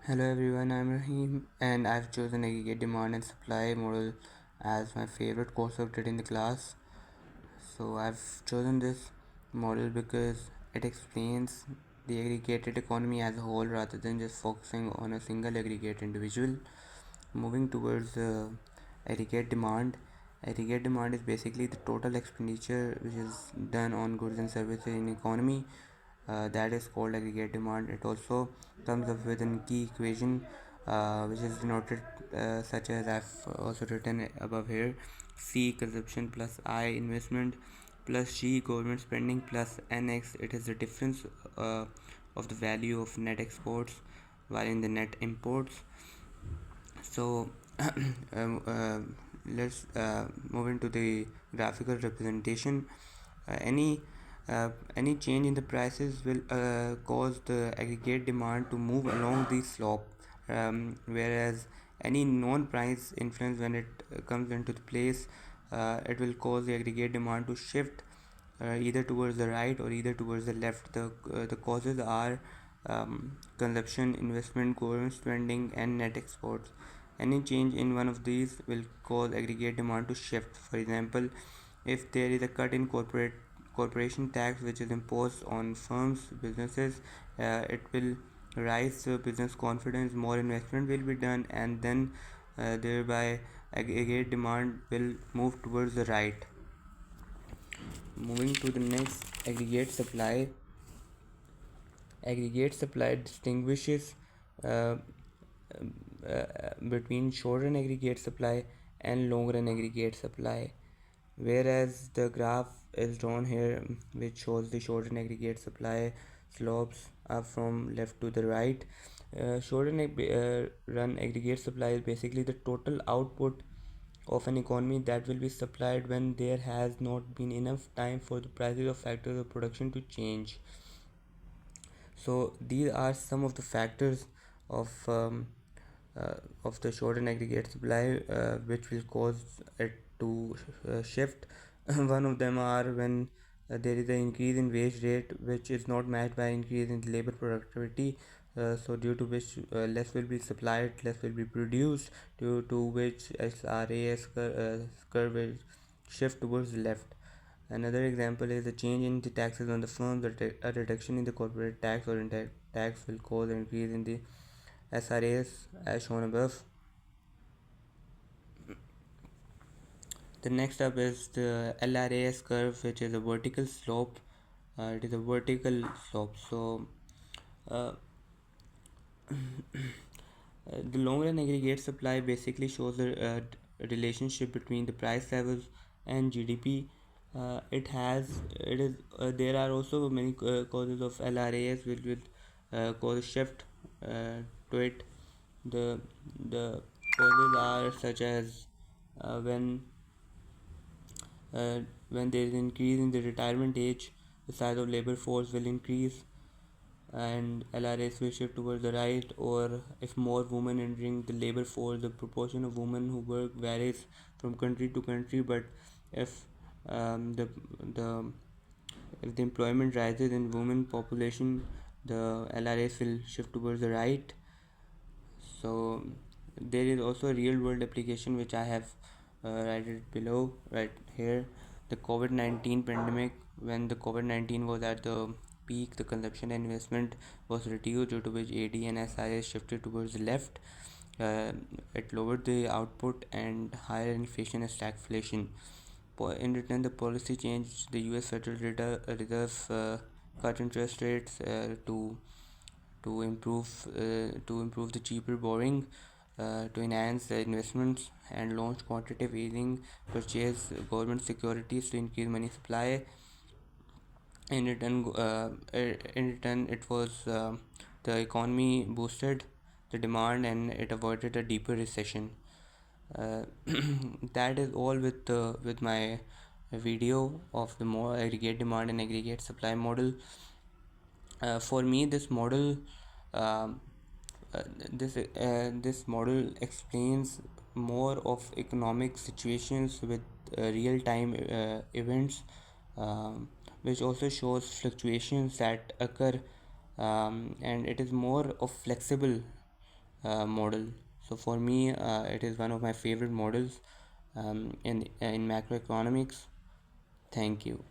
Hello everyone, I'm Rahim and I've chosen Aggregate Demand and Supply model as my favorite course subject in the class. So I've chosen this model because it explains the aggregated economy as a whole rather than just focusing on a single aggregate individual. Moving towards aggregate demand. Aggregate demand is basically the total expenditure which is done on goods and services in economy. That is called aggregate demand. It also comes up with a key equation which is denoted such as I've also written above here: C consumption plus I investment plus G government spending plus NX. It is the difference uh, of the value of net exports while in the net imports. So um, uh, let's move into the graphical representation. Uh, any any change in the prices will cause the aggregate demand to move along the slope, whereas any non-price influence, when it comes into the place, it will cause the aggregate demand to shift either towards the right or either towards the left. The causes are consumption, investment, government spending, and net exports. Any change in one of these will cause aggregate demand to shift. For example, if there is a cut in corporation tax which is imposed on firms, businesses, it will rise business confidence, more investment will be done, and then thereby aggregate demand will move towards the right. Moving to the next, aggregate supply. Aggregate supply distinguishes uh, between short run aggregate supply and long run aggregate supply, whereas the graph is drawn here which shows the short run aggregate supply slopes up from left to the right. Short run aggregate supply is basically the total output of an economy that will be supplied when there has not been enough time for the prices of factors of production to change. So these are some of the factors of um, of the short and aggregate supply which will cause it to shift. One of them are when there is an increase in wage rate which is not matched by increase in labor productivity. So due to which less will be supplied, less will be produced, due to which SRAS curve will shift towards the left. Another example is the change in the taxes on the firms. A reduction in the corporate tax or indirect tax will cause an increase in the SRAs as shown above. The next up is the LRAS curve, which is a vertical slope. It is a vertical slope. So uh, the long run aggregate supply basically shows the relationship between the price levels and GDP. It is there are also many causes of LRAS which will cause a shift to it. The causes are such as uh, when uh, when there is increase in the retirement age, the size of labor force will increase and LRS will shift towards the right, or if more women entering the labor force, the proportion of women who work varies from country to country. But if um, the the if the employment rises in women population, the LRS will shift towards the right. So there is also a real world application which I have write it below right here. The COVID-19 pandemic, when the COVID-19 was at the peak, the consumption and investment was reduced, due to which AD and SIS shifted towards the left. uh, it lowered the output and higher inflation and stagflation. In return, the policy changed. The US Federal Reserve cut interest rates to improve the cheaper borrowing, to enhance the investments, and launch quantitative easing, purchase government securities to increase money supply. In return, it was the economy boosted the demand and it avoided a deeper recession. Uh, that is all with my video of the more aggregate demand and aggregate supply model. For me, um, uh, this model explains more of economic situations with real time events, which also shows fluctuations that occur, and it is more of flexible model. So for me, it is one of my favorite models in macroeconomics. Thank you.